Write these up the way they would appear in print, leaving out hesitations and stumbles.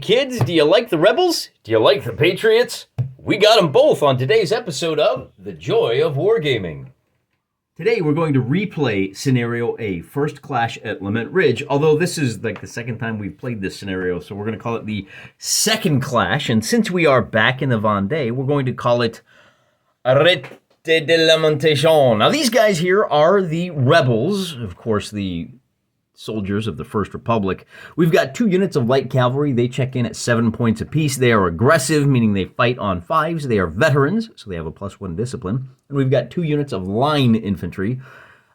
kids, do you like the Rebels? Do you like the Patriots? We got them both on today's episode of The Joy of Wargaming. Today we're going to replay Scenario A, First Clash at Lament Ridge, although this is like the second time we've played this scenario, so we're going to call it the Second Clash, and since we are back in the Vendée, we're going to call it Arrêt de Lamentation. Now these guys here are the Rebels, of course the soldiers of the First Republic. We've got 2 units of light cavalry. They check in at 7 points apiece. They are aggressive, meaning they fight on 5s. They are veterans, so they have a +1 discipline. And we've got 2 units of line infantry.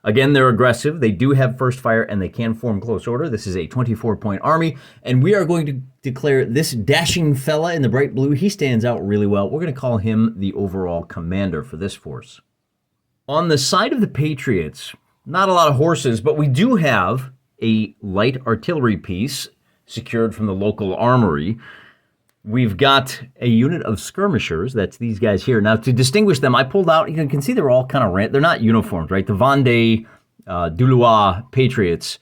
Again, they're aggressive. They do have first fire, and they can form close order. This is a 24-point army, and we are going to declare this dashing fella in the bright blue. He stands out really well. We're going to call him the overall commander for this force. On the side of the Patriots, not a lot of horses, but we do have a light artillery piece secured from the local armory. We've got a unit of skirmishers. That's these guys here. Now, to distinguish them, I pulled out, you can see they're all kind of, they're not uniformed, right? The Vendée, Doulois Patriots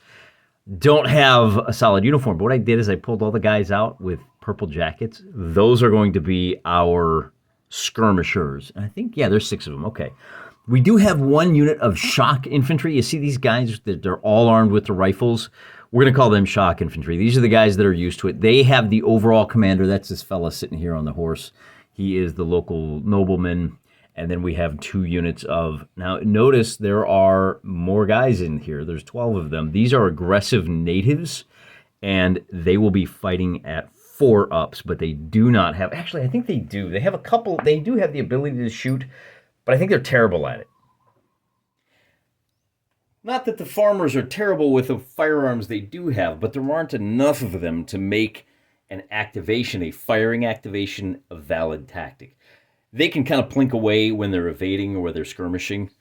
don't have a solid uniform. But what I did is I pulled all the guys out with purple jackets. Those are going to be our skirmishers. And I think, yeah, there's 6 of them. Okay. We do have 1 unit of shock infantry. You see these guys, they're all armed with the rifles. We're going to call them shock infantry. These are the guys that are used to it. They have the overall commander. That's this fella sitting here on the horse. He is the local nobleman. And then we have 2 units of... Now, notice there are more guys in here. There's 12 of them. These are aggressive natives, and they will be fighting at 4-ups, but they do not have... Actually, I think they do. They have a couple... They do have the ability to shoot, but I think they're terrible at it. Not that the farmers are terrible with the firearms they do have, but there aren't enough of them to make an activation, a firing activation, a valid tactic. They can kind of plink away when they're evading or when they're skirmishing.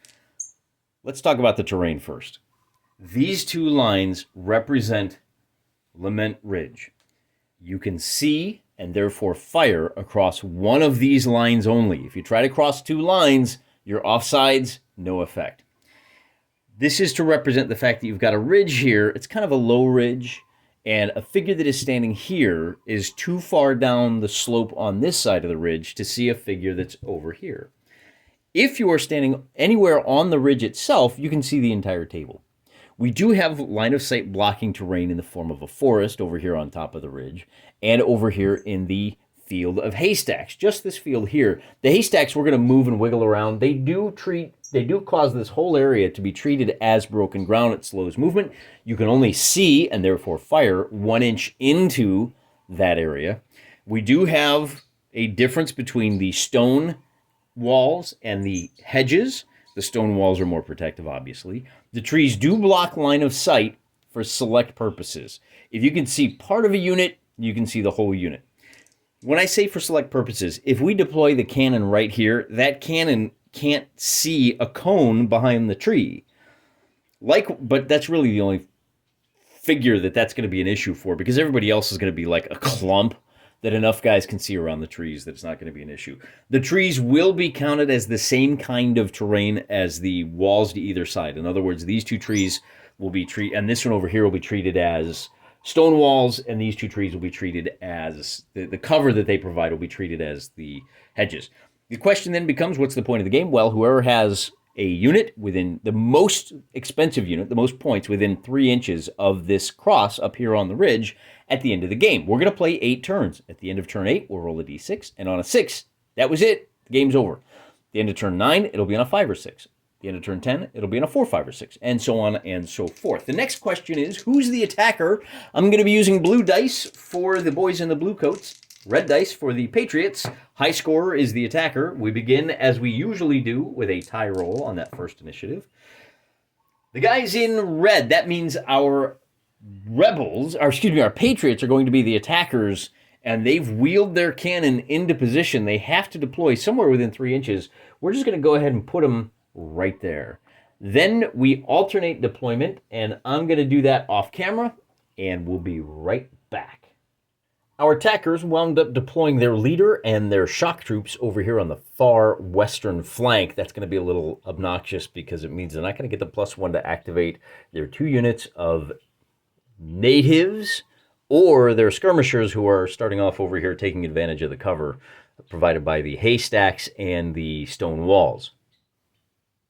Let's talk about the terrain first. These 2 lines represent Lament Ridge. You can see and therefore fire across one of these lines only. If you try to cross 2 lines, you're offsides, no effect. This is to represent the fact that you've got a ridge here. It's kind of a low ridge, and a figure that is standing here is too far down the slope on this side of the ridge to see a figure that's over here. If you are standing anywhere on the ridge itself, you can see the entire table. We do have line of sight blocking terrain in the form of a forest over here on top of the ridge, and over here in the field of haystacks, just this field here. The haystacks, we're going to move and wiggle around. They do cause this whole area to be treated as broken ground. It slows movement. You can only see, and therefore fire, 1 inch into that area. We do have a difference between the stone walls and the hedges. The stone walls are more protective, obviously. The trees do block line of sight for select purposes. If you can see part of a unit, you can see the whole unit. When I say for select purposes, if we deploy the cannon right here, that cannon can't see a cone behind the tree. But that's really the only figure that's going to be an issue for, because everybody else is going to be like a clump that enough guys can see around the trees that it's not going to be an issue. The trees will be counted as the same kind of terrain as the walls to either side. In other words, these 2 trees will be treated, and this one over here will be treated as stone walls, and these 2 trees will be treated as, the cover that they provide will be treated as the hedges. The question then becomes, what's the point of the game? Well, whoever has a unit within the most expensive unit, the most points within 3 inches of this cross up here on the ridge at the end of the game. We're going to play 8 turns. At the end of turn 8, we'll roll a d6, and on a 6, that was it. The game's over. At the end of turn 9, it'll be on a 5 or 6. At the end of turn 10, it'll be on a 4, 5, or 6, and so on and so forth. The next question is, who's the attacker? I'm going to be using blue dice for the boys in the blue coats, red dice for the Patriots. High scorer is the attacker. We begin, as we usually do, with a tie roll on that first initiative. The guys in red, that means our our Patriots are going to be the attackers, and they've wheeled their cannon into position. They have to deploy somewhere within 3 inches. We're just going to go ahead and put them right there. Then we alternate deployment, and I'm going to do that off camera, and we'll be right back. Our attackers wound up deploying their leader and their shock troops over here on the far western flank. That's going to be a little obnoxious because it means they're not going to get the +1 to activate their 2 units of natives or they're skirmishers who are starting off over here taking advantage of the cover provided by the haystacks and the stone walls.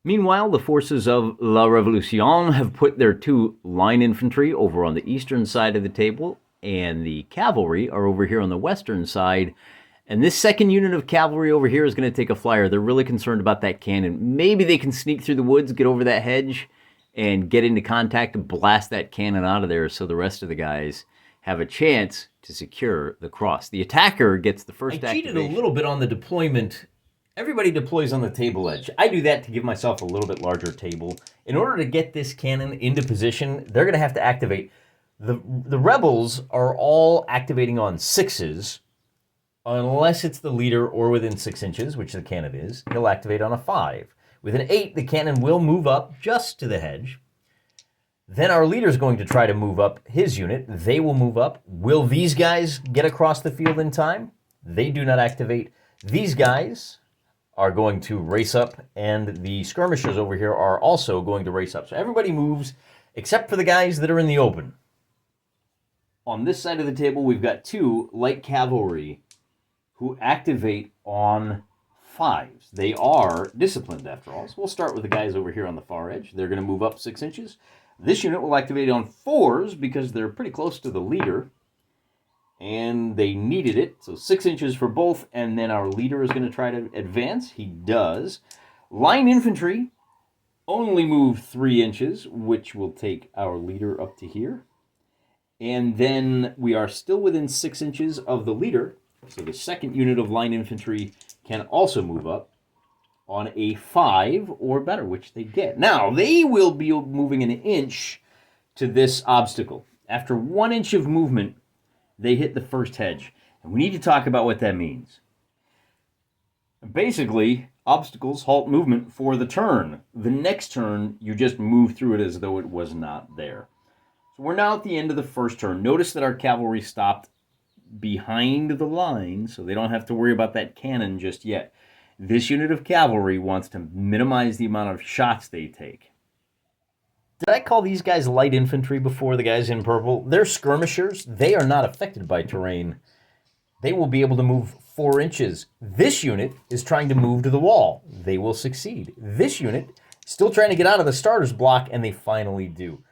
Meanwhile, the forces of La Revolution have put their 2 line infantry over on the eastern side of the table, and the cavalry are over here on the western side. And this second unit of cavalry over here is going to take a flyer. They're really concerned about that cannon. Maybe they can sneak through the woods, get over that hedge, and get into contact and blast that cannon out of there so the rest of the guys have a chance to secure the cross. The attacker gets the first activation. I cheated a little bit on the deployment. Everybody deploys on the table edge. I do that to give myself a little bit larger table. In order to get this cannon into position, they're going to have to activate. The rebels are all activating on 6s, unless it's the leader or within 6 inches, which the cannon is. He'll activate on a 5. With an 8, the cannon will move up just to the hedge. Then our leader's going to try to move up his unit. They will move up. Will these guys get across the field in time? They do not activate. These guys are going to race up, and the skirmishers over here are also going to race up. So everybody moves, except for the guys that are in the open. On this side of the table, we've got 2 light cavalry who activate on 5s. They are disciplined, after all. So we'll start with the guys over here on the far edge. They're going to move up 6 inches. This unit will activate on 4s because they're pretty close to the leader. And they needed it. So 6 inches for both. And then our leader is going to try to advance. He does. Line infantry only move 3 inches, which will take our leader up to here. And then we are still within 6 inches of the leader. So the second unit of line infantry can also move up on a 5 or better, which they get. Now, they will be moving an inch to this obstacle. After 1 inch of movement, they hit the first hedge. And we need to talk about what that means. Basically, obstacles halt movement for the turn. The next turn, you just move through it as though it was not there. So we're now at the end of the first turn. Notice that our cavalry stopped behind the line, so they don't have to worry about that cannon just yet. This unit of cavalry wants to minimize the amount of shots they take. Did I call these guys light infantry before, the guys in purple? They're skirmishers. They are not affected by terrain. They will be able to move 4 inches. This unit is trying to move to the wall. They will succeed. This unit still trying to get out of the starter's block, and they finally do,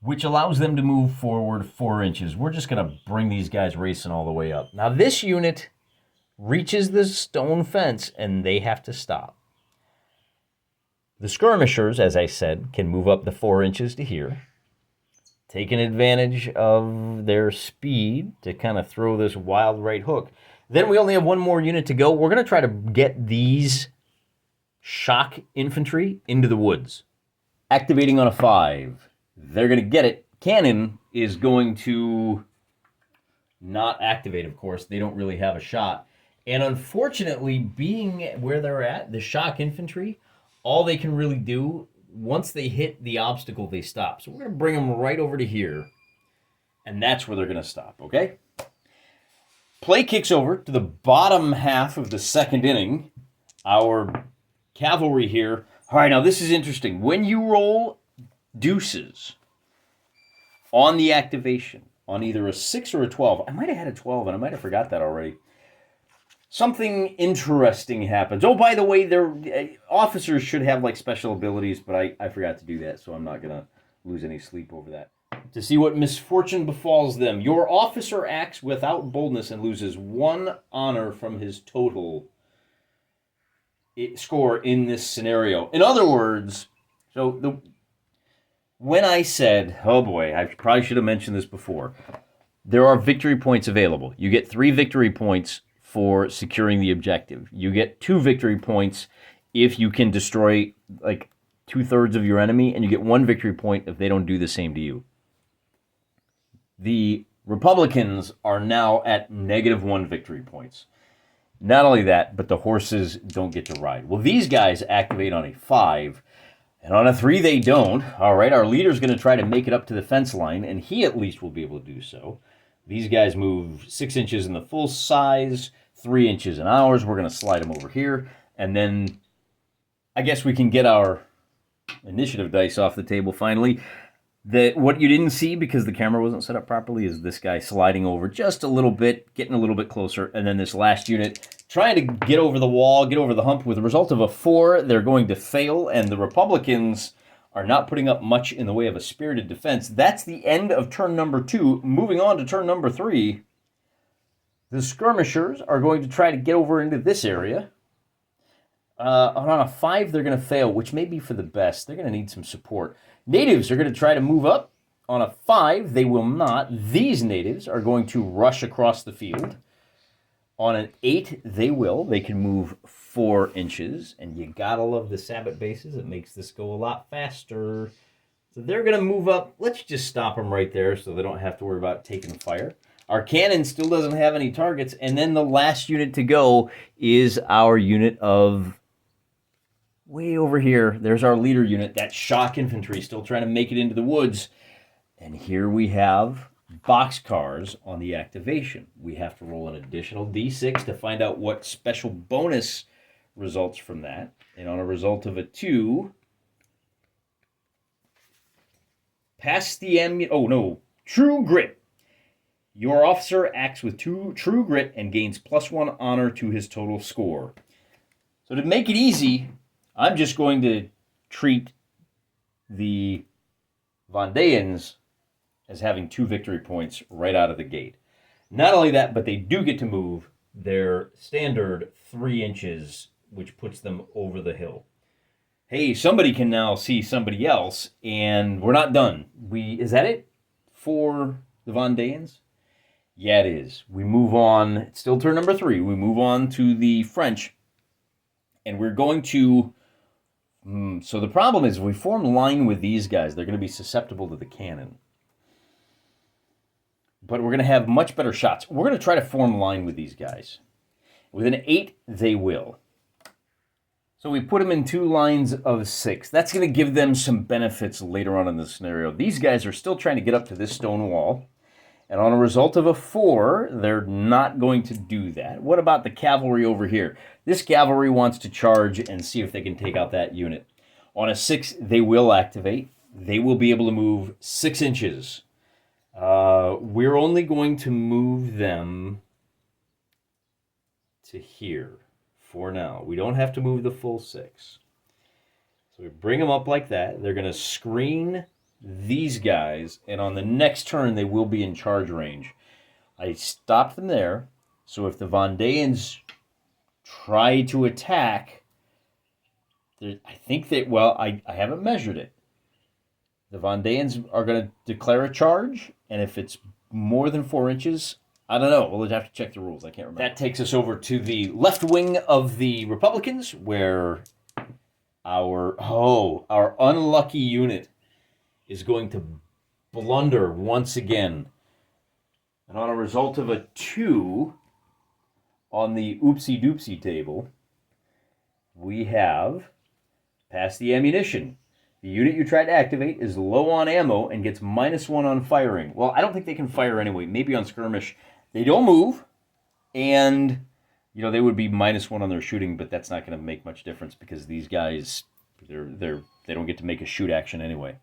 which allows them to move forward 4 inches. We're just going to bring these guys racing all the way up. Now, this unit reaches the stone fence, and they have to stop. The skirmishers, as I said, can move up the 4 inches to here, taking advantage of their speed to kind of throw this wild right hook. Then we only have 1 more unit to go. We're going to try to get these shock infantry into the woods. Activating on a 5. They're going to get it. Cannon is going to not activate, of course. They don't really have a shot. And unfortunately, being where they're at, the shock infantry, all they can really do, once they hit the obstacle, they stop. So we're going to bring them right over to here, and that's where they're going to stop, okay? Play kicks over to the bottom half of the second inning. Our cavalry here. All right, now this is interesting. When you roll deuces on the activation, on either a 6 or a 12, I might have had a 12, and I might have forgot that already. Something interesting happens. Oh, by the way, their officers should have like special abilities, but I forgot to do that, so I'm not going to lose any sleep over that. To see what misfortune befalls them. Your officer acts without boldness and loses 1 honor from his total score in this scenario. In other words, when I said, oh boy, I probably should have mentioned this before, there are victory points available. You get 3 victory points for securing the objective. You get 2 victory points if you can destroy like 2/3 of your enemy, and you get 1 victory point if they don't do the same to you. The Republicans are now at -1 victory points. Not only that, but the horses don't get to ride. Well, these guys activate on a 5, and on a 3 they don't. All right, our leader's going to try to make it up to the fence line, and he at least will be able to do so. These guys move 6 inches in the full size, 3 inches in ours. We're going to slide them over here, and then I guess we can get our initiative dice off the table finally. What you didn't see because the camera wasn't set up properly is this guy sliding over just a little bit, getting a little bit closer, and then this last unit trying to get over the wall, get over the hump. With the result of a 4, they're going to fail, and the Republicans are not putting up much in the way of a spirited defense. That's the end of turn number 2. Moving on to turn number 3, the skirmishers are going to try to get over into this area. On a 5, they're going to fail, which may be for the best. They're going to need some support. Natives are going to try to move up. On a 5, they will not. These natives are going to rush across the field. On an 8, they will. They can move 4 inches. And you gotta love the Sabbath bases. It makes this go a lot faster. So they're going to move up. Let's just stop them right there so they don't have to worry about taking fire. Our cannon still doesn't have any targets. And then the last unit to go is our unit of... way over here, there's our leader unit, that shock infantry, still trying to make it into the woods. And here we have boxcars on the activation. We have to roll an additional d6 to find out what special bonus results from that. And on a result of a 2, pass the true grit. Your officer acts with true grit and gains +1 honor to his total score. So to make it easy, I'm just going to treat the Vendéans as having 2 victory points right out of the gate. Not only that, but they do get to move their standard 3 inches, which puts them over the hill. Hey, somebody can now see somebody else, and we're not done. Is that it for the Vendéans? Yeah, it is. We move on. It's still turn number 3. We move on to the French, and we're going to... So the problem is, if we form line with these guys, they're going to be susceptible to the cannon. But we're going to have much better shots. We're going to try to form line with these guys. With an 8, they will. So we put them in 2 lines of 6. That's going to give them some benefits later on in the scenario. These guys are still trying to get up to this stone wall. And on a result of a 4, they're not going to do that. What about the cavalry over here? This cavalry wants to charge and see if they can take out that unit. On a 6, they will activate. They will be able to move 6 inches. We're only going to move them to here for now. We don't have to move the full 6. So we bring them up like that. They're going to screen these guys, and on the next turn they will be in charge range. I stopped them there, so if the Vendéans try to attack, I think that, well, I haven't measured it. The Vendéans are going to declare a charge, and if it's more than 4 inches, I don't know. We'll have to check the rules. I can't remember. That takes us over to the left wing of the Republicans, where our unlucky unit is going to blunder once again. And on a result of a 2 on the oopsie-doopsie table, we have passed the ammunition. The unit you tried to activate is low on ammo and gets -1 on firing. Well, I don't think they can fire anyway. Maybe on skirmish. They don't move, and they would be -1 on their shooting, but that's not going to make much difference because these guys, they don't get to make a shoot action anyway.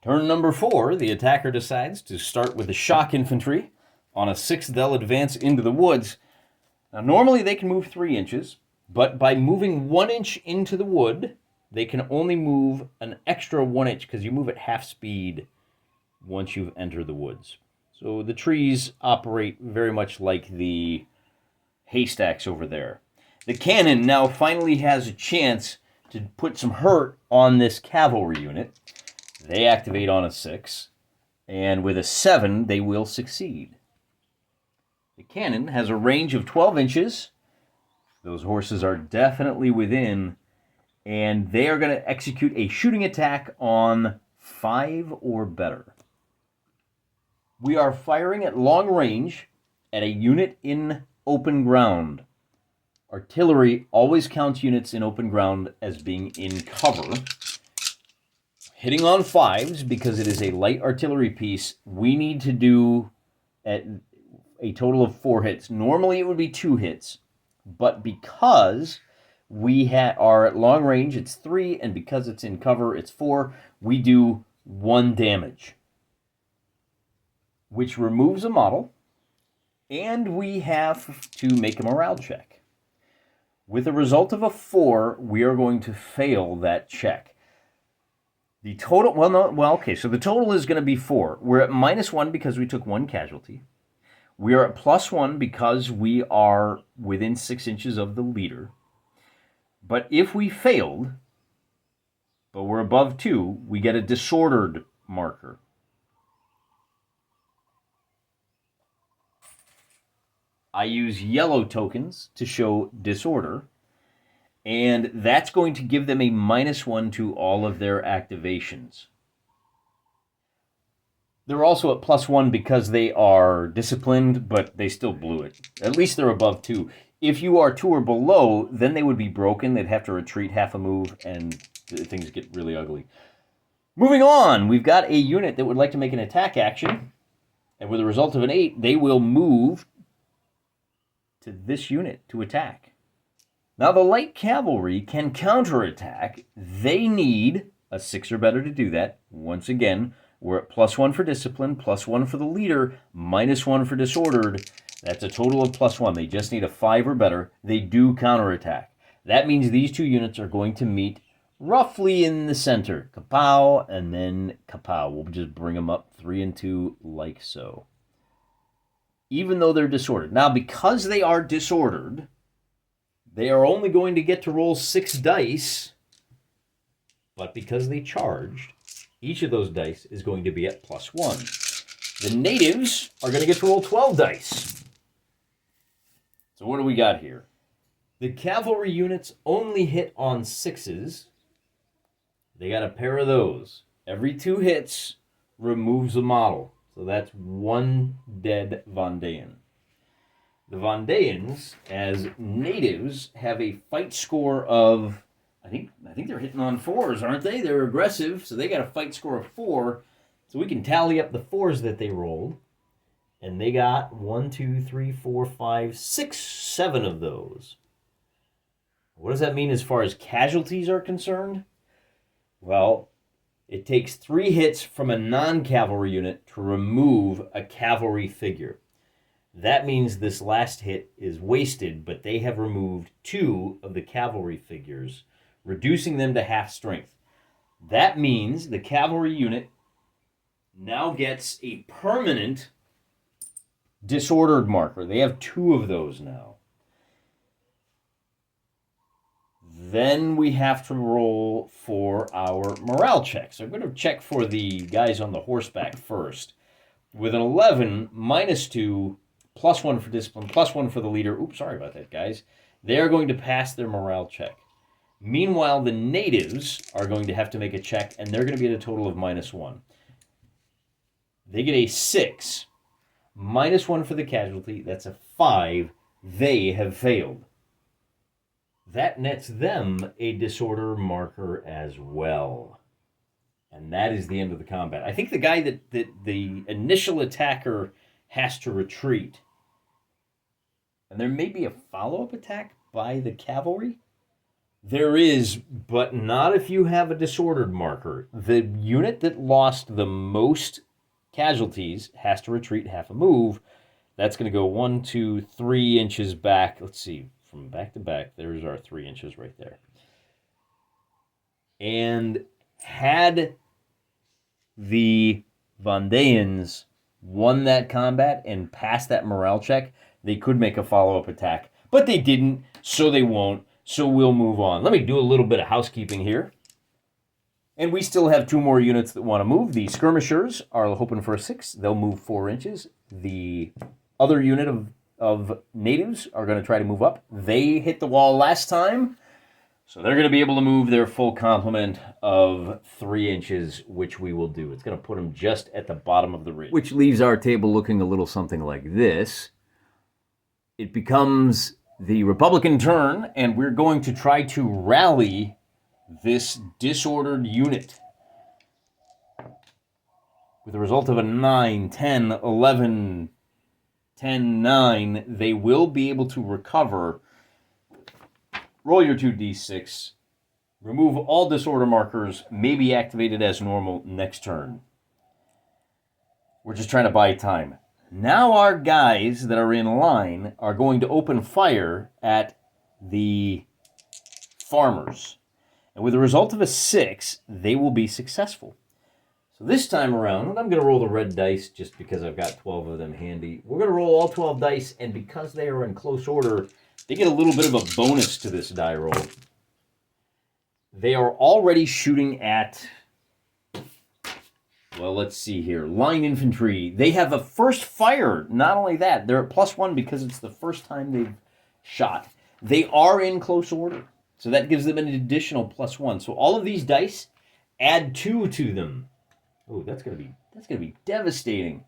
Turn number 4, the attacker decides to start with the shock infantry. On a 6, they'll advance into the woods. Now, normally they can move 3 inches, but by moving 1 inch into the wood, they can only move an extra 1 inch because you move at half speed once you've entered the woods. So the trees operate very much like the haystacks over there. The cannon now finally has a chance to put some hurt on this cavalry unit. They activate on a 6, and with a 7, they will succeed. The cannon has a range of 12 inches. Those horses are definitely within, and they are going to execute a shooting attack on 5 or better. We are firing at long range at a unit in open ground. Artillery always counts units in open ground as being in cover. Hitting on 5s, because it is a light artillery piece, we need to do at a total of 4 hits. Normally it would be 2 hits, but because we are at long range, it's 3, and because it's in cover, it's 4. We do 1 damage, which removes a model, and we have to make a morale check. With a result of a 4, we are going to fail that check. The total, okay, so the total is going to be 4. We're at -1 because we took 1 casualty. We are at +1 because we are within 6 inches of the leader. But if we failed, but we're above 2, we get a disordered marker. I use yellow tokens to show disorder, and that's going to give them a -1 to all of their activations. They're also at +1 because they are disciplined, but they still blew it. At least they're above 2. If you are 2 or below, then they would be broken. They'd have to retreat half a move, and things get really ugly. Moving on, we've got a unit that would like to make an attack action, and with a result of an 8, they will move to this unit to attack. Now, the light cavalry can counterattack. They need a 6 or better to do that. Once again, we're at +1 for discipline, +1 for the leader, -1 for disordered. That's a total of +1. They just need a 5 or better. They do counterattack. That means these two units are going to meet roughly in the center. Kapow, and then kapow. We'll just bring them up 3 and 2 like so. Even though they're disordered. Now, because they are disordered, they are only going to get to roll 6 dice, but because they charged, each of those dice is going to be at +1. The natives are going to get to roll 12 dice. So what do we got here? The cavalry units only hit on 6s. They got a pair of those. Every 2 hits removes a model. So that's 1 dead Vendean. The Vendeans, as natives, have a fight score of, I think they're hitting on 4s, aren't they? They're aggressive, so they got a fight score of 4. So we can tally up the 4s that they rolled. And they got 1, 2, 3, 4, 5, 6, 7 of those. What does that mean as far as casualties are concerned? Well, it takes 3 hits from a non-cavalry unit to remove a cavalry figure. That means this last hit is wasted, but they have removed 2 of the cavalry figures, reducing them to half strength. That means the cavalry unit now gets a permanent disordered marker. They have 2 of those now. Then we have to roll for our morale check. So I'm going to check for the guys on the horseback first. With an 11, -2, +1 for discipline, +1 for the leader. Oops, sorry about that, guys. They are going to pass their morale check. Meanwhile, the natives are going to have to make a check, and they're going to be at a total of -1. They get a 6. -1 for the casualty. That's a 5. They have failed. That nets them a disorder marker as well. And that is the end of the combat. I think the guy that the initial attacker has to retreat. And there may be a follow-up attack by the cavalry. There is, but not if you have a disordered marker. The unit that lost the most casualties has to retreat half a move. That's going to go 1, 2, 3 inches back. Let's see, from back to back, there's our 3 inches right there. And had the Vendeans won that combat and passed that morale check, they could make a follow-up attack. But they didn't, so they won't. So we'll move on. Let me do a little bit of housekeeping here. And we still have 2 more units that want to move. The skirmishers are hoping for a 6. They'll move 4 inches. The other unit of natives are going to try to move up. They hit the wall last time, so they're going to be able to move their full complement of 3 inches, which we will do. It's going to put them just at the bottom of the ridge, which leaves our table looking a little something like this. It becomes the Republican turn, and we're going to try to rally this disordered unit. With a result of a 9, 10, 11, 10, 9, they will be able to recover. Roll your 2d6. Remove all disorder markers, may be activated as normal next turn. We're just trying to buy time. Now our guys that are in line are going to open fire at the farmers. And with a result of a 6, they will be successful. So this time around, I'm going to roll the red dice just because I've got 12 of them handy. We're going to roll all 12 dice, and because they are in close order, they get a little bit of a bonus to this die roll. They are already shooting at, well, let's see here, line infantry. They have a first fire. Not only that, they're at +1 because it's the first time they've shot. They are in close order, so that gives them an additional +1. So all of these dice, add 2 to them. Oh, that's gonna be devastating.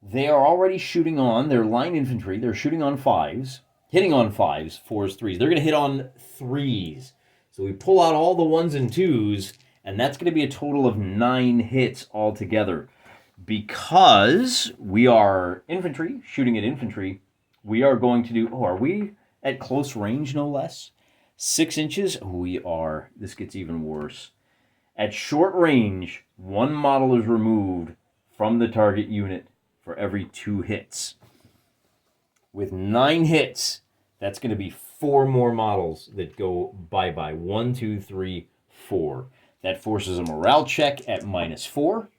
They are already shooting on their line infantry. They're shooting on 5s, hitting on 5s, 4s, 3s. They're gonna hit on 3s. So we pull out all the 1s and 2s, and that's gonna be a total of 9 hits altogether. Because we are infantry, shooting at infantry, we are going to do, are we at close range no less? 6 inches? We are. This gets even worse. At short range, 1 model is removed from the target unit for every 2 hits. With 9 hits, that's going to be 4 more models that go bye-bye. 1, 2, 3, 4. That forces a morale check at -4.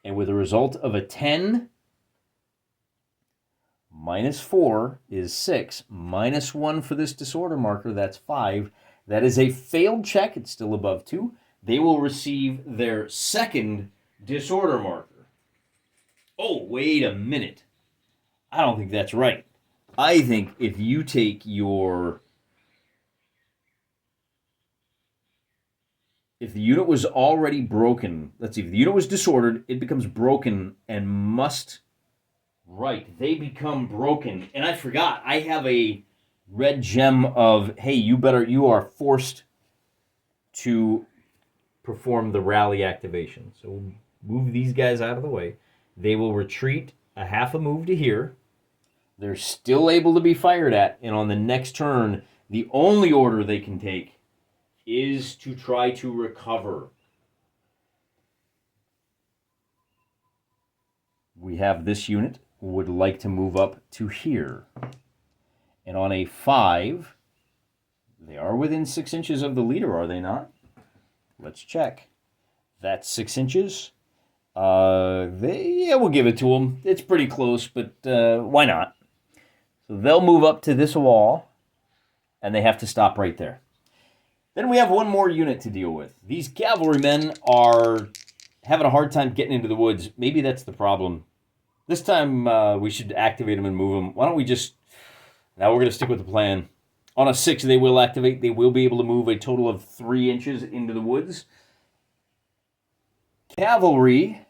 And with a result of a 10, -4 is 6. -1 for this disorder marker, that's 5. That is a failed check. It's still above 2. They will receive their second disorder marker. Oh, wait a minute. I don't think that's right. I think if you take your... If the unit was already broken, let's see, if the unit was disordered, it becomes broken and must... Right, they become broken. And I forgot, I have a red gem of, hey, you are forced to perform the rally activation. So move these guys out of the way. They will retreat a half a move to here. They're still able to be fired at, and on the next turn, the only order they can take is to try to recover. We have this unit would like to move up to here. And on a 5, they are within 6 inches of the leader, are they not? Let's check. That's 6 inches. We'll give it to them. It's pretty close, but why not? So they'll move up to this wall, and they have to stop right there. Then we have one more unit to deal with. These cavalrymen are having a hard time getting into the woods. Maybe that's the problem. This time we should activate them and move them. Why don't we just... Now we're going to stick with the plan. On a 6, they will activate. They will be able to move a total of 3 inches into the woods. Cavalry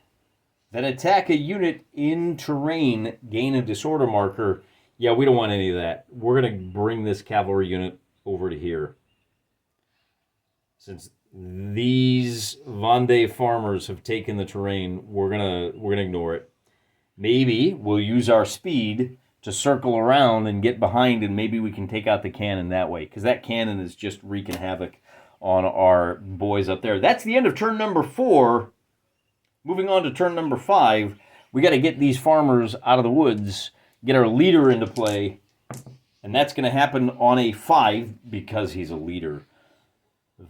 that attack a unit in terrain gain a disorder marker. Yeah, we don't want any of that. We're going to bring this cavalry unit over to here. Since these Vendée farmers have taken the terrain, we're gonna ignore it. Maybe we'll use our speed to circle around and get behind, and maybe we can take out the cannon that way, because that cannon is just wreaking havoc on our boys up there. That's the end of turn number 4. Moving on to turn number 5, we got to get these farmers out of the woods, get our leader into play, and that's going to happen on a 5 because he's a leader.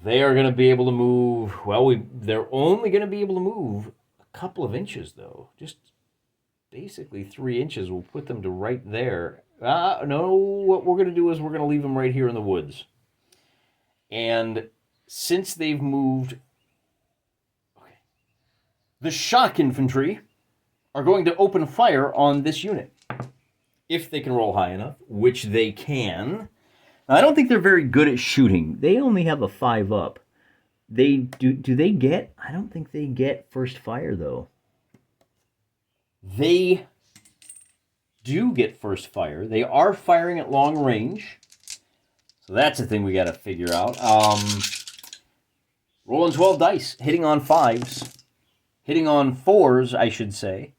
They are going to be able to move, well, they're only going to be able to move a couple of inches, though. Just basically 3 inches will put them to right there. No, what we're going to do is we're going to leave them right here in the woods. And since they've moved... Okay, the shock infantry are going to open fire on this unit. If they can roll high enough, which they can... I don't think they're very good at shooting. They only have a 5 up. Do they get? I don't think they get first fire, though. They do get first fire. They are firing at long range. So that's the thing we got to figure out. Rolling 12 dice, hitting on 5s. Hitting on 4s, I should say.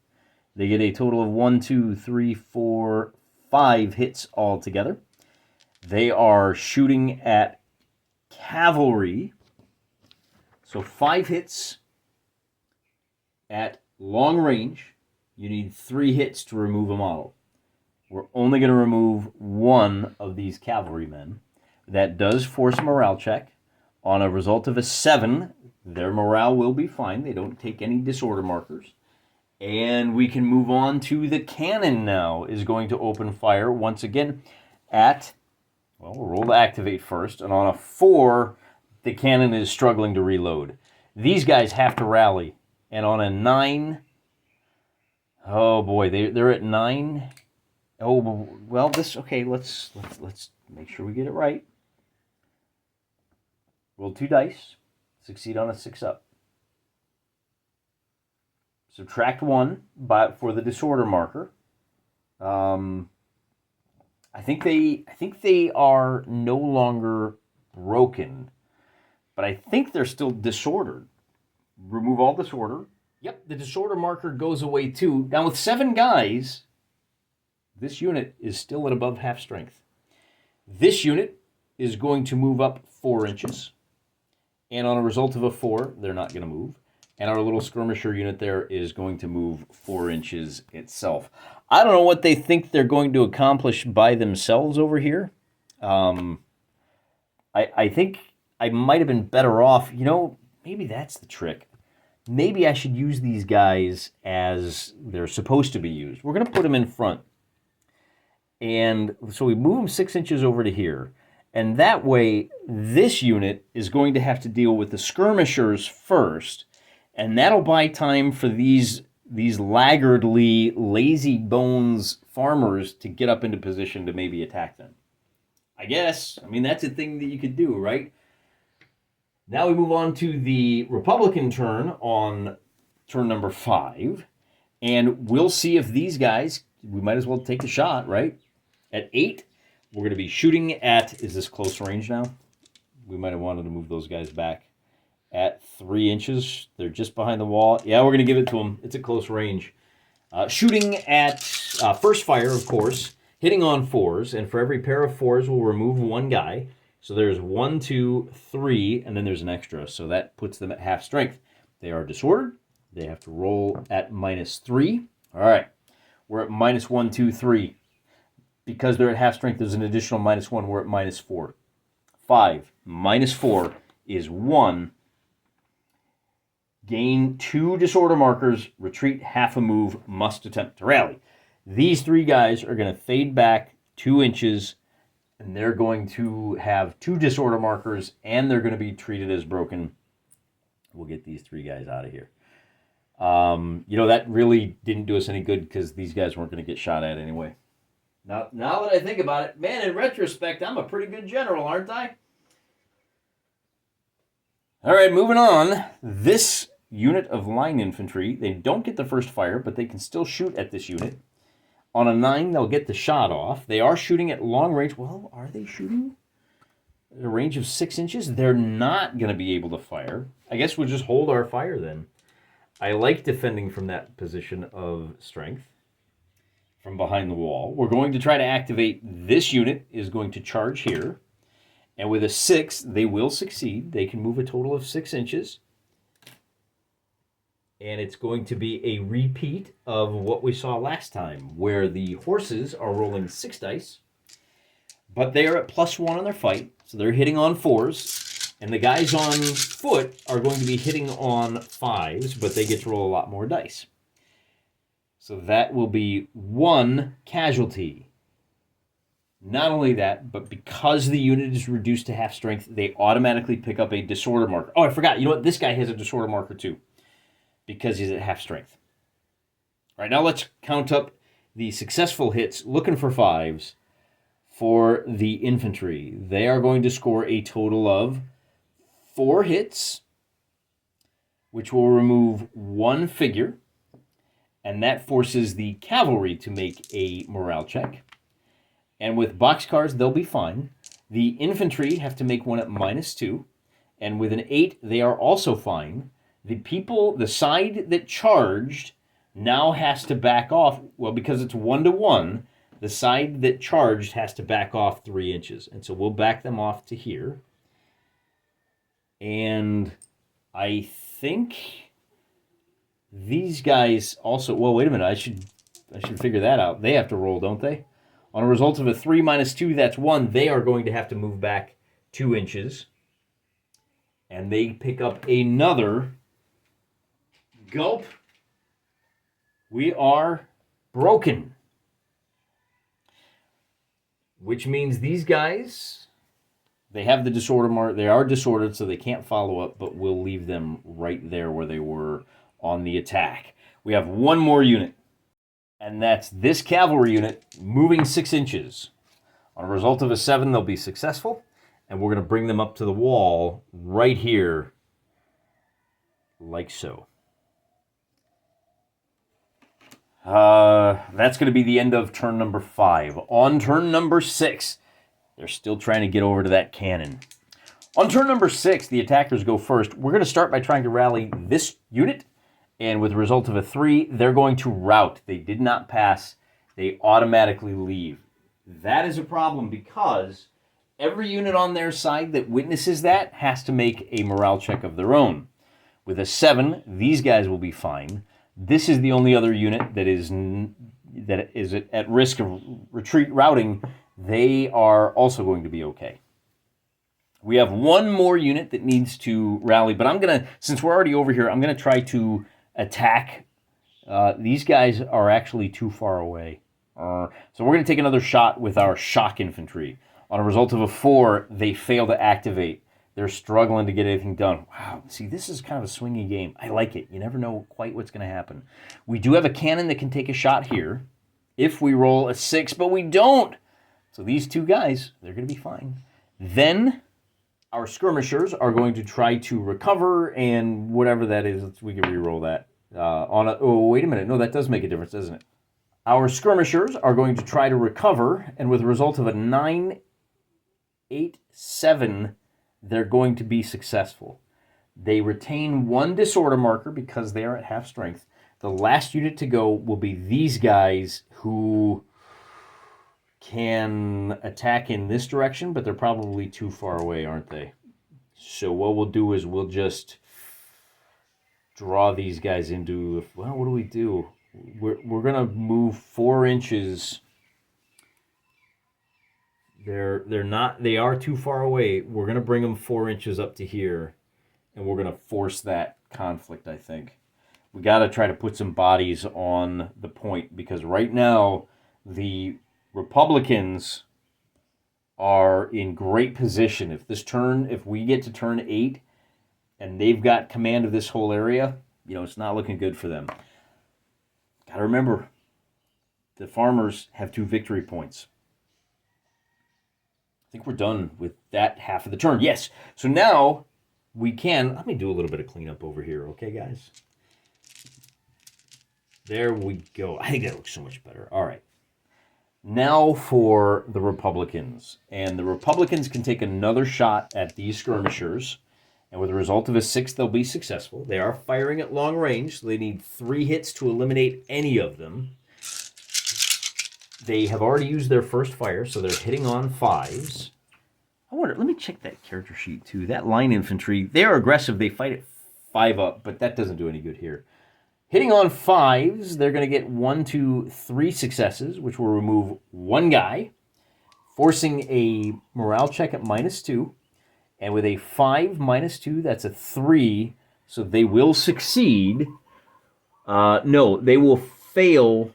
They get a total of 1, 2, 3, 4, 5 hits altogether. They are shooting at cavalry. So 5 hits at long range. You need 3 hits to remove a model. We're only going to remove 1 of these cavalrymen. That does force a morale check. On a result of a 7, their morale will be fine. They don't take any disorder markers. And we can move on to the cannon now. Is going to open fire once again at, well, we'll roll to activate first. And on a 4, the cannon is struggling to reload. These guys have to rally. And on a 9, oh boy, they're at 9. Oh, well, okay, let's make sure we get it right. Roll 2 dice. Succeed on a 6 up. Subtract 1 for the disorder marker. I think they are no longer broken, but I think they're still disordered. Remove all disorder. Yep, the disorder marker goes away too. Now with 7 guys, this unit is still at above half strength. This unit is going to move up 4 inches. And on a result of a 4, they're not going to move. And our little skirmisher unit there is going to move 4 inches itself. I don't know what they think they're going to accomplish by themselves over here. I think I might have been better off. You know, maybe that's the trick. Maybe I should use these guys as they're supposed to be used. We're going to put them in front. And so we move them 6 inches over to here. And that way, this unit is going to have to deal with the skirmishers first. And that'll buy time for these laggardly, lazy bones farmers to get up into position to maybe attack them. I guess. I mean, that's a thing that you could do, right? Now we move on to the Republican turn on turn number 5. And we'll see if these guys, we might as well take the shot, right? At 8, we're going to be shooting at, is this close range now? We might have wanted to move those guys back. At 3 inches, they're just behind the wall. Yeah, we're going to give it to them. It's a close range. Shooting at first fire, of course, hitting on 4s. And for every pair of 4s, we'll remove 1 guy. So there's 1, 2, 3, and then there's an extra. So that puts them at half strength. They are disordered. They have to roll at -3. All right. We're at -1, 2, 3. Because they're at half strength, there's an additional -1. We're at -4. 5 -4 is 1. Gain 2 disorder markers, retreat half a move, must attempt to rally. These 3 guys are going to fade back 2 inches, and they're going to have 2 disorder markers, and they're going to be treated as broken. We'll get these 3 guys out of here. You know, that really didn't do us any good because these guys weren't going to get shot at anyway. Now that I think about it, man, in retrospect, I'm a pretty good general, aren't I? All right, moving on. This unit of line infantry, they don't get the first fire, but they can still shoot at this unit. On a 9, they'll get the shot off. They are shooting at long range. Well, are they shooting at a range of 6 inches? They're not going to be able to fire. I guess we'll just hold our fire then. I like defending from that position of strength from behind the wall. We're going to try to activate this unit, is going to charge here. And with a 6, they will succeed. They can move a total of 6 inches. And it's going to be a repeat of what we saw last time, where the horses are rolling 6 dice, but they are at +1 on their fight, so they're hitting on 4s. And the guys on foot are going to be hitting on 5s, but they get to roll a lot more dice. So that will be 1 casualty. Not only that, but because the unit is reduced to half strength, they automatically pick up a disorder marker. Oh, I forgot. You know what? This guy has a disorder marker too, because he's at half strength. All right, now let's count up the successful hits, looking for 5s, for the infantry. They are going to score a total of 4 hits, which will remove 1 figure, and that forces the cavalry to make a morale check. And with boxcars, they'll be fine. The infantry have to make one at -2. And with an 8, they are also fine. The side that charged now has to back off. Well, because it's 1-to-1, the side that charged has to back off 3 inches. And so we'll back them off to here. And I think these guys also... Well, wait a minute. I should figure that out. They have to roll, don't they? On a result of a 3 minus 2, that's 1. They are going to have to move back 2 inches. And they pick up another... Gulp. We are broken. Which means these guys, they have the disorder mark. They are disordered, so they can't follow up, but we'll leave them right there where they were on the attack. We have one more unit, and that's this cavalry unit moving 6 inches. On a result of a 7, they'll be successful, and we're going to bring them up to the wall right here, like so. That's going to be the end of turn number 5. On turn number 6, they're still trying to get over to that cannon. On turn number 6, the attackers go first. We're going to start by trying to rally this unit, and with the result of a 3, they're going to rout. They did not pass. They automatically leave. That is a problem because every unit on their side that witnesses that has to make a morale check of their own. With a 7, these guys will be fine. This is the only other unit that is at risk of retreat routing. They are also going to be okay. We have one more unit that needs to rally, but I'm going to, since we're already over here, I'm going to try to attack. These guys are actually too far away. So we're going to take another shot with our shock infantry. On a result of a 4, they fail to activate. They're struggling to get anything done. Wow, see, this is kind of a swingy game. I like it. You never know quite what's going to happen. We do have a cannon that can take a shot here if we roll a 6, but we don't. So these two guys, they're going to be fine. Then our skirmishers are going to try to recover, and whatever that is, we can re-roll that. Oh, wait a minute. No, that does make a difference, doesn't it? Our skirmishers are going to try to recover, and with a result of a 9, 8, 7... they're going to be successful. They retain 1 disorder marker because they are at half strength. The last unit to go will be these guys who can attack in this direction, but they're probably too far away, aren't they? So what we'll do is we'll just draw these guys into... Well, what do we do? We're going to move 4 inches... They are too far away. We're going to bring them 4 inches up to here, and we're going to force that conflict, I think. We got to try to put some bodies on the point, because right now the Republicans are in great position. If we get to turn 8 and they've got command of this whole area, it's not looking good for them. Got to remember, the farmers have 2 victory points. I think we're done with that half of the turn. Yes. So now we can... Let me do a little bit of cleanup over here, okay, guys? There we go. I think that looks so much better. All right. Now for the Republicans. And the Republicans can take another shot at these skirmishers. And with the result of a 6, they'll be successful. They are firing at long range, so they need 3 hits to eliminate any of them. They have already used their first fire, so they're hitting on 5s. I wonder, let me check that character sheet too. That line infantry, they're aggressive. They fight at 5 up, but that doesn't do any good here. Hitting on 5s, they're going to get 1, 2, 3 successes, which will remove 1 guy, forcing a morale check at -2. And with a 5 minus 2, that's a 3, so they will succeed. No, they will fail,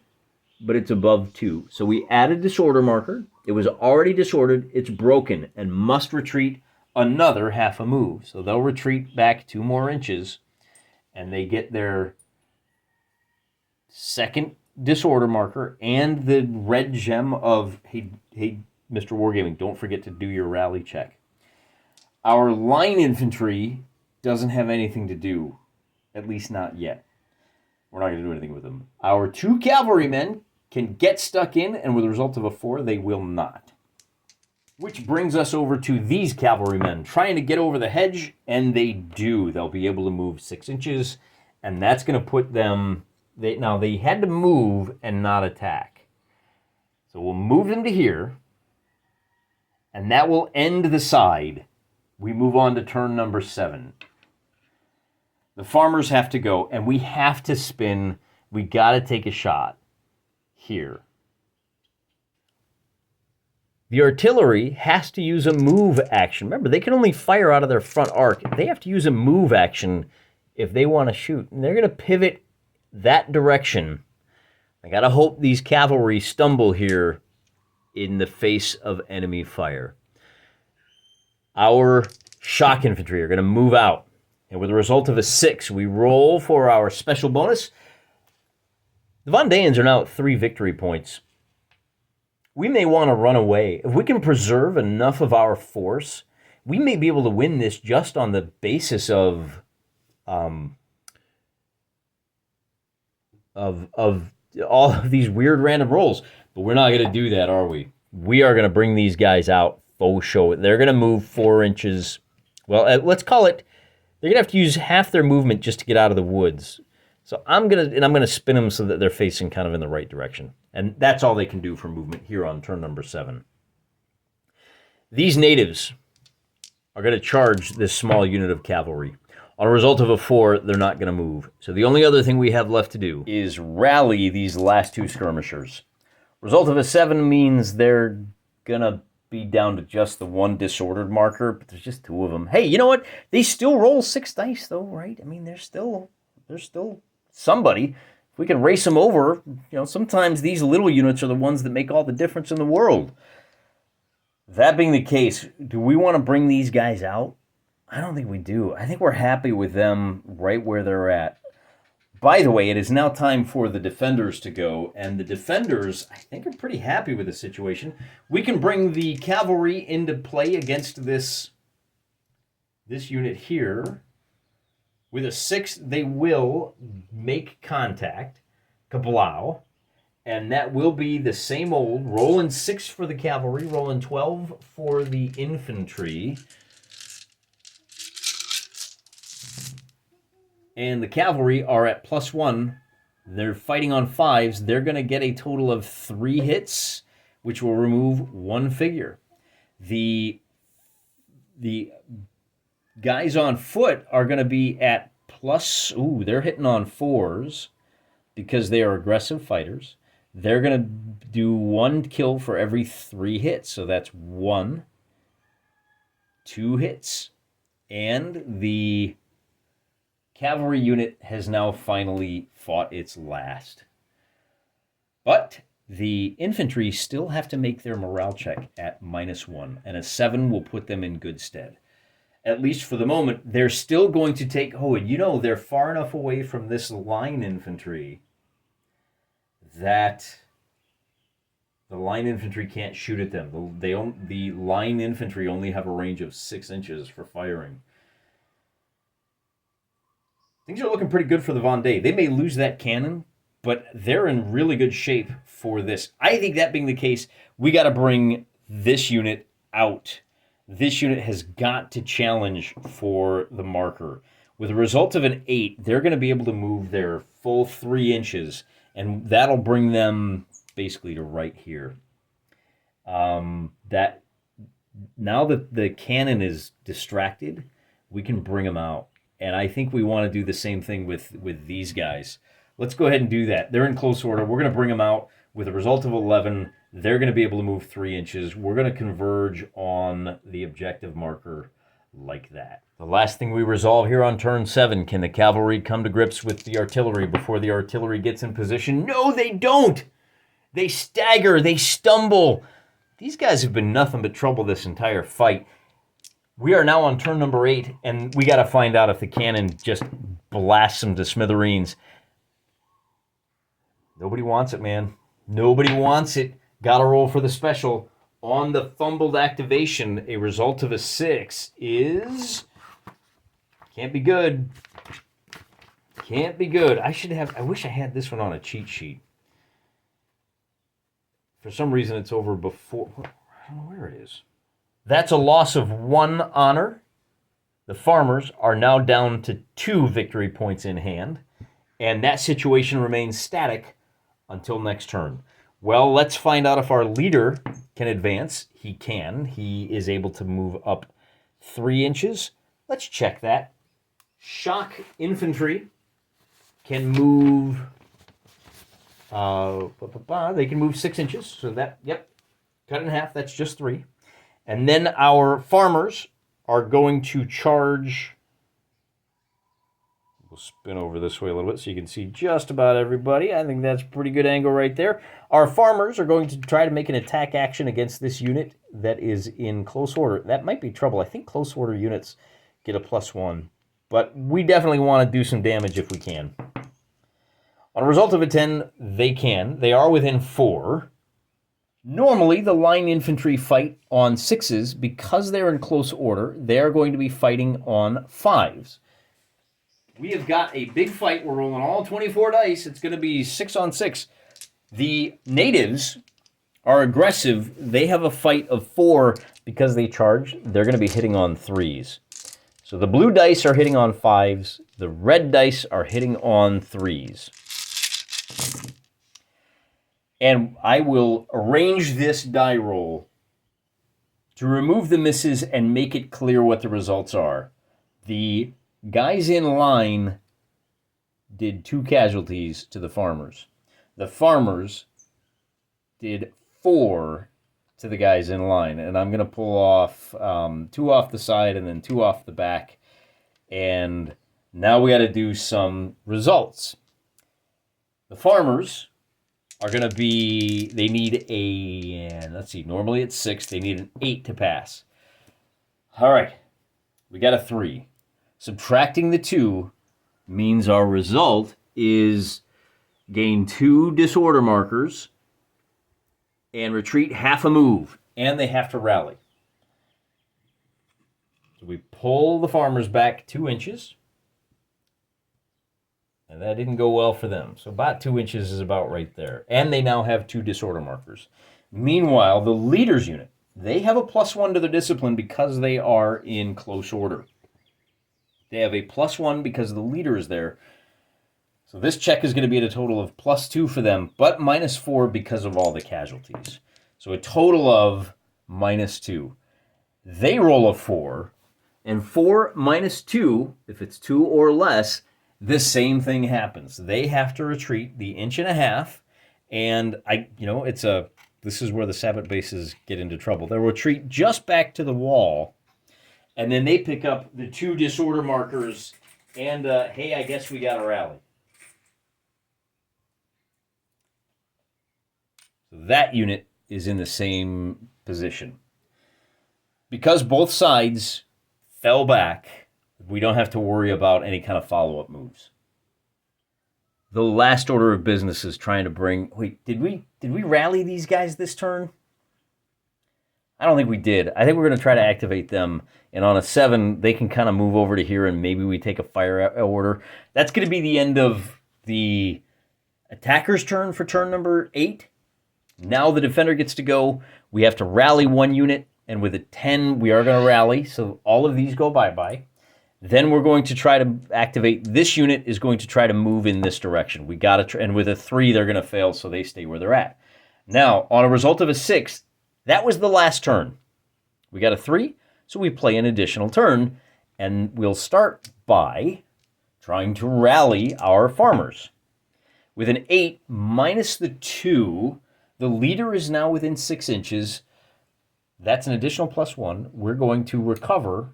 but it's above 2. So we added disorder marker. It was already disordered. It's broken and must retreat another half a move. So they'll retreat back 2 more inches, and they get their second disorder marker and the red gem of, hey, Mr. Wargaming, don't forget to do your rally check. Our line infantry doesn't have anything to do, at least not yet. We're not going to do anything with them. Our 2 cavalrymen can get stuck in, and with the result of a 4, they will not. Which brings us over to these cavalrymen trying to get over the hedge, and they do. They'll be able to move 6 inches, and that's going to put them... Now, they had to move and not attack. So we'll move them to here, and that will end the side. We move on to turn number 7. The farmers have to go, and we have to spin. We got to take a shot here. The artillery has to use a move action. Remember, they can only fire out of their front arc. They have to use a move action if they want to shoot. And they're going to pivot that direction. I got to hope these cavalry stumble here in the face of enemy fire. Our shock infantry are going to move out. And with a result of a 6, we roll for our special bonus. The Vendéans are now at 3 victory points. We may want to run away. If we can preserve enough of our force, we may be able to win this just on the basis of all of these weird random rolls. But we're not going to do that, are we? We are going to bring these guys out, faux show it. They're going to move 4 inches. Well, let's call it, they're going to have to use half their movement just to get out of the woods. So I'm gonna spin them so that they're facing kind of in the right direction. And that's all they can do for movement here on turn number 7. These natives are going to charge this small unit of cavalry. On a result of a 4, they're not going to move. So the only other thing we have left to do is rally these last 2 skirmishers. Result of a 7 means they're going to be down to just the 1 disordered marker, but there's just 2 of them. Hey, you know what? They still roll 6 dice, though, right? I mean, they're still somebody. If we can race them over, sometimes these little units are the ones that make all the difference in the world. That being the case, do we want to bring these guys out? I don't think we do. I think we're happy with them right where they're at. By the way, it is now time for the defenders to go, and the defenders, I think, are pretty happy with the situation. We can bring the cavalry into play against this unit here. With a 6, they will make contact, kablow, and that will be the same old, rolling 6 for the cavalry, rolling 12 for the infantry. And the cavalry are at +1. They're fighting on 5s. They're going to get a total of 3 hits, which will remove 1 figure. The guys on foot are going to be at they're hitting on 4s because they are aggressive fighters. They're going to do 1 kill for every 3 hits. So that's 1, 2 hits. And the cavalry unit has now finally fought its last. But the infantry still have to make their morale check at -1. And a 7 will put them in good stead. At least for the moment, they're still going to take... they're far enough away from this line infantry that the line infantry can't shoot at them. The line infantry only have a range of 6 inches for firing. Things are looking pretty good for the Vendée. They may lose that cannon, but they're in really good shape for this. I think that being the case, we got to bring this unit out. This unit has got to challenge for the marker. With a result of an 8, they're going to be able to move their full 3 inches, and that'll bring them basically to right here. That now that the cannon is distracted, we can bring them out. And I think we want to do the same thing with these guys. Let's go ahead and do that. They're in close order. We're going to bring them out. With a result of 11, they're going to be able to move 3 inches. We're going to converge on the objective marker like that. The last thing we resolve here on turn 7, can the cavalry come to grips with the artillery before the artillery gets in position? No, they don't! They stagger, they stumble. These guys have been nothing but trouble this entire fight. We are now on turn number 8, and we got to find out if the cannon just blasts them to smithereens. Nobody wants it, man. Nobody wants it. Gotta roll for the special. On the fumbled activation, a result of a 6 is... Can't be good. Can't be good. I wish I had this one on a cheat sheet. For some reason, it's over before... I don't know where it is. That's a loss of 1 honor. The farmers are now down to 2 victory points in hand. And that situation remains static until next turn. Well, let's find out if our leader can advance. He can. He is able to move up 3 inches. Let's check that. Shock infantry can move, they can move 6 inches. So that, yep, cut in half, that's just 3. And then our farmers are going to charge. We'll spin over this way a little bit so you can see just about everybody. I think that's a pretty good angle right there. Our farmers are going to try to make an attack action against this unit that is in close order. That might be trouble. I think close order units get a +1. But we definitely want to do some damage if we can. On a result of a 10, they can. They are within 4. Normally, the line infantry fight on 6s. Because they're in close order, they are going to be fighting on 5s. We have got a big fight. We're rolling all 24 dice. It's going to be 6 on 6. The natives are aggressive. They have a fight of 4 because they charge. They're going to be hitting on 3s. So the blue dice are hitting on 5s. The red dice are hitting on 3s. And I will arrange this die roll to remove the misses and make it clear what the results are. The guys in line did 2 casualties to the farmers. The farmers did 4 to the guys in line. And I'm going to pull off 2 off the side and then 2 off the back. And now we got to do some results. The farmers are going to be, they need a, let's see, normally it's 6. They need an 8 to pass. All right. We got a 3. Subtracting the 2 means our result is gain 2 disorder markers and retreat half a move, and they have to rally. So we pull the farmers back 2 inches, and that didn't go well for them. So about 2 inches is about right there, and they now have 2 disorder markers. Meanwhile, the leaders unit, they have a +1 to their discipline because they are in close order. They have a +1 because the leader is there. So this check is going to be at a total of +2 for them, but -4 because of all the casualties. So a total of -2. They roll a 4, and 4 minus 2, if it's 2 or less, the same thing happens. They have to retreat the 1.5 inches, and this is where the Sabbath bases get into trouble. They'll retreat just back to the wall, and then they pick up the 2 disorder markers, and hey, I guess we got to rally. So that unit is in the same position. Because both sides fell back, we don't have to worry about any kind of follow-up moves. The last order of business is trying to bring... Wait, did we rally these guys this turn? I don't think we did. I think we're going to try to activate them. And on a 7, they can kind of move over to here, and maybe we take a fire order. That's going to be the end of the attacker's turn for turn number 8. Now the defender gets to go. We have to rally 1 unit, and with a 10, we are going to rally. So all of these go bye-bye. Then we're going to try to activate. This unit is going to try to move in this direction. We got to, and with a 3, they're going to fail, so they stay where they're at. Now, on a result of a 6, that was the last turn. We got a 3, so we play an additional turn, and we'll start by trying to rally our farmers. With an 8 minus the 2, the leader is now within 6 inches. That's an additional +1. We're going to recover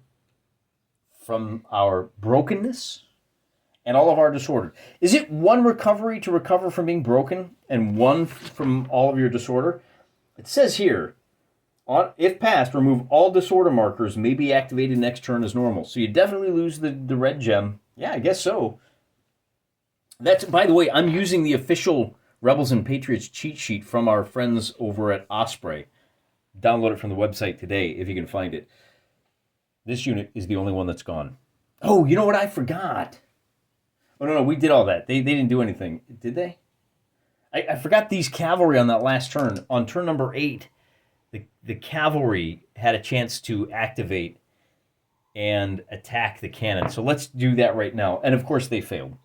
from our brokenness and all of our disorder. Is it 1 recovery to recover from being broken and 1 from all of your disorder? It says here, if passed, remove all disorder markers, may be activated next turn as normal. So you definitely lose the red gem. Yeah, I guess so. That's, by the way, I'm using the official Rebels and Patriots cheat sheet from our friends over at Osprey. Download it from the website today if you can find it. This unit is the only one that's gone. Oh, you know what I forgot? Oh, no, we did all that. They didn't do anything. Did they? I forgot these cavalry on that last turn. On turn number 8, the cavalry had a chance to activate and attack the cannon. So let's do that right now. And, of course, they failed.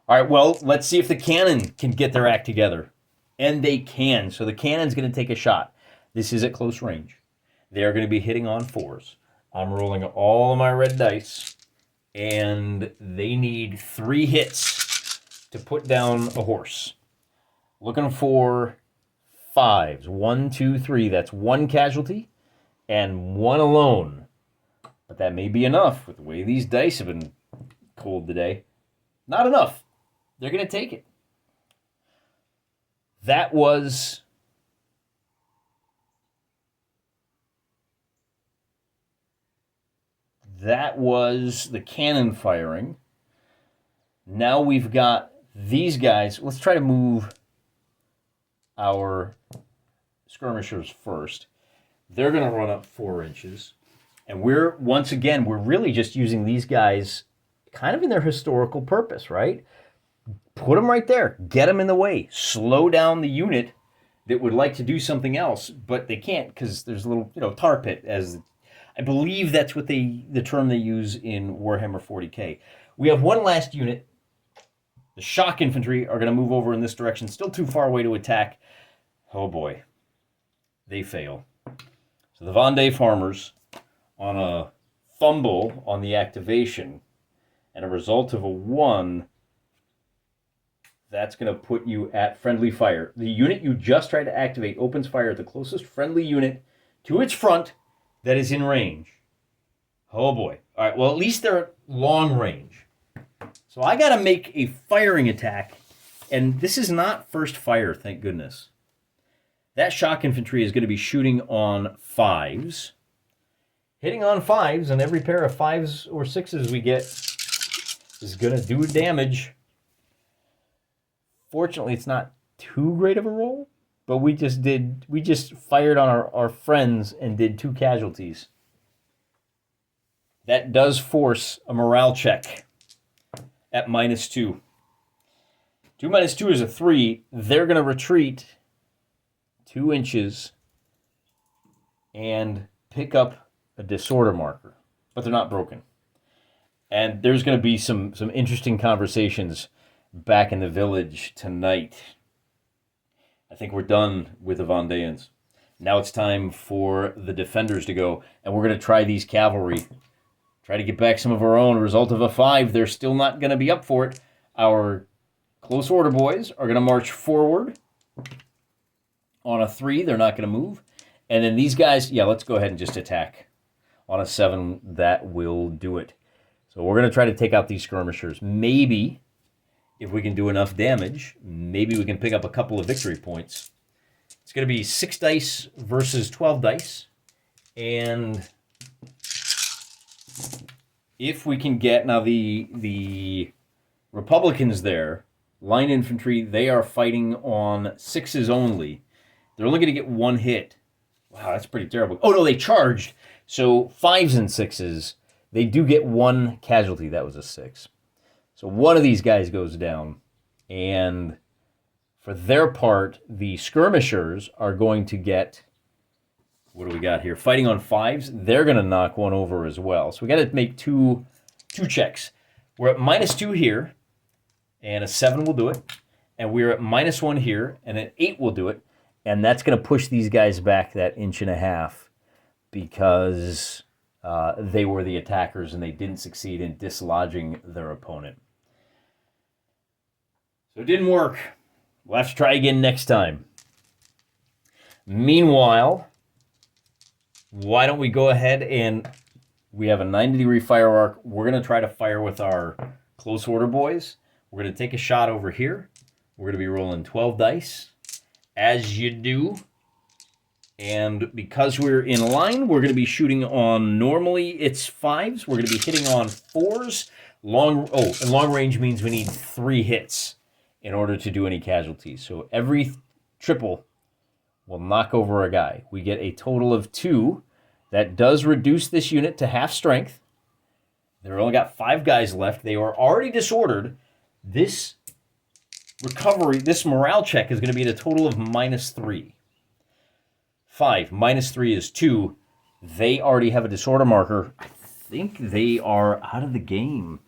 All right, well, let's see if the cannon can get their act together. And they can. So the cannon's going to take a shot. This is at close range. They are going to be hitting on 4s. I'm rolling all of my red dice, and they need 3 hits to put down a horse. Looking for 5s. 1, 2, 3. That's 1 casualty and 1 alone. But that may be enough with the way these dice have been cold today. Not enough. They're going to take it. That was the cannon firing. Now we've got these guys. Let's try to move our skirmishers first. They're going to run up 4 inches. And we're really just using these guys kind of in their historical purpose, right? Put them right there. Get them in the way. Slow down the unit that would like to do something else, but they can't because there's a little, tar pit, as I believe that's what the term they use in Warhammer 40K. We have one last unit. The shock infantry are going to move over in this direction. Still too far away to attack. Oh boy. They fail. So the Vendée farmers, on a fumble on the activation and a result of a 1, that's going to put you at friendly fire. The unit you just tried to activate opens fire at the closest friendly unit to its front that is in range. Oh boy. All right, well, at least they're at long range. So I got to make a firing attack, and this is not first fire, thank goodness. That shock infantry is going to be shooting on 5s. Hitting on 5s, and every pair of 5s or 6s we get is going to do damage. Fortunately, it's not too great of a roll, but we just fired on our friends and did 2 casualties. That does force a morale check at -2. 2 minus 2 is a 3. They're going to retreat 2 inches and pick up a disorder marker, but they're not broken. And there's going to be some interesting conversations back in the village tonight. I think we're done with the Vendéans. Now it's time for the defenders to go, and we're going to try these cavalry. Try to get back some of our own. Result of a 5, they're still not going to be up for it. Our close order boys are going to march forward. On a 3, they're not going to move. And then these guys, let's go ahead and just attack. On a 7, that will do it. So we're going to try to take out these skirmishers. Maybe, if we can do enough damage, maybe we can pick up a couple of victory points. It's going to be 6 dice versus 12 dice. And if we can get... Now, the Republicans there, line infantry, they are fighting on 6s only. They're only going to get 1 hit. Wow, that's pretty terrible. Oh, no, they charged. So 5s and 6s, they do get 1 casualty. That was a 6. So one of these guys goes down. And for their part, the skirmishers are going to get... What do we got here? Fighting on 5s. They're going to knock 1 over as well. So we got to make two checks. We're at -2 here, and a 7 will do it. And we're at -1 here, and an 8 will do it. And that's going to push these guys back that 1.5 inches because they were the attackers and they didn't succeed in dislodging their opponent. So it didn't work. We'll have to try again next time. Meanwhile, why don't we go ahead and we have a 90-degree fire arc. We're going to try to fire with our close order boys. We're going to take a shot over here. We're going to be rolling 12 dice. As you do. And because we're in line, we're going to be shooting on, normally it's 5s. We're going to be hitting on 4s. And long range means we need 3 hits in order to do any casualties. So every triple will knock over a guy. We get a total of 2. That does reduce this unit to half strength. They've only got 5 guys left. They are already disordered. This recovery, this morale check is going to be at a total of -3. 5 minus 3 is 2. They already have a disorder marker. I think they are out of the game.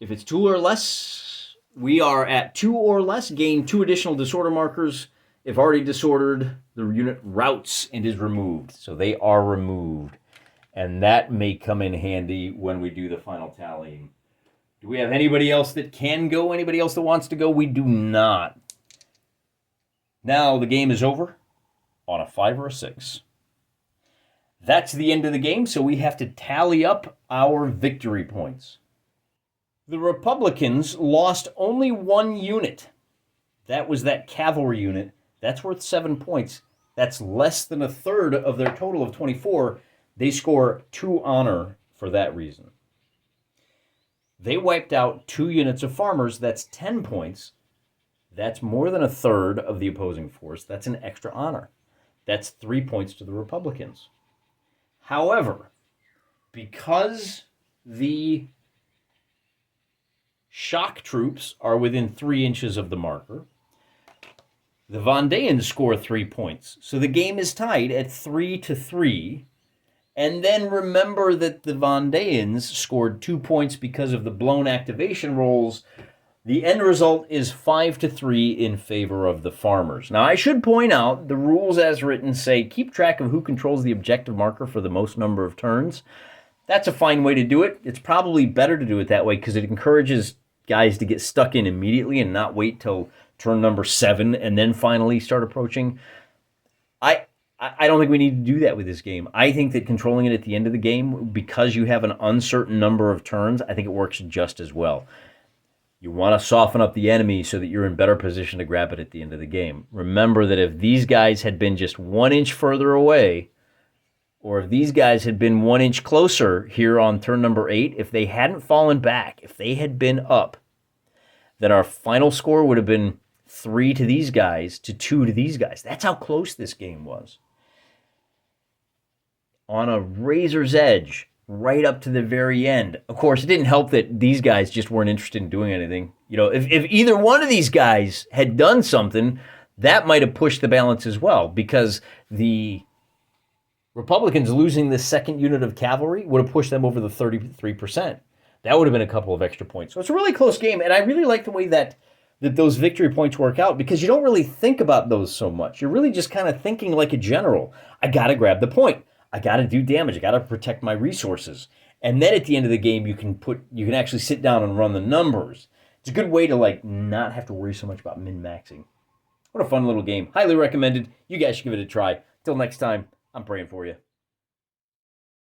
If it's 2 or less, we are at 2 or less. Gain 2 additional disorder markers. If already disordered, the unit routs and is removed. So they are removed. And that may come in handy when we do the final tallying. Do we have anybody else that can go? Anybody else that wants to go? We do not. Now the game is over on a 5 or a 6. That's the end of the game, so we have to tally up our victory points. The Republicans lost only 1 unit. That was that cavalry unit. That's worth 7 points. That's less than a third of their total of 24. They score 2 honor for that reason. They wiped out 2 units of farmers. That's 10 points. That's more than a third of the opposing force. That's an extra honor. That's 3 points to the Republicans. However, because the shock troops are within 3 inches of the marker, the Vendéans score 3 points. So the game is tied at 3-3. And then remember that the Vendéans scored 2 points because of the blown activation rolls. The end result is 5-3 in favor of the farmers. Now, I should point out the rules as written say keep track of who controls the objective marker for the most number of turns. That's a fine way to do it. It's probably better to do it that way because it encourages guys to get stuck in immediately and not wait till turn number 7 and then finally start approaching. I don't think we need to do that with this game. I think that controlling it at the end of the game, because you have an uncertain number of turns, I think it works just as well. You want to soften up the enemy so that you're in better position to grab it at the end of the game. Remember that if these guys had been just 1 inch further away, or if these guys had been 1 inch closer here on turn number 8, if they hadn't fallen back, if they had been up, then our final score would have been 3 to these guys to 2 to these guys. That's how close this game was. On a razor's edge, right up to the very end. Of course, it didn't help that these guys just weren't interested in doing anything. You know, if either one of these guys had done something, that might have pushed the balance as well, because the Republicans losing the second unit of cavalry would have pushed them over the 33%. That would have been a couple of extra points. So it's a really close game, and I really like the way that those victory points work out, because you don't really think about those so much. You're really just kind of thinking like a general. I got to grab the point. I got to do damage. I got to protect my resources. And then at the end of the game, you can actually sit down and run the numbers. It's a good way to not have to worry so much about min-maxing. What a fun little game. Highly recommended. You guys should give it a try. Till next time, I'm praying for you.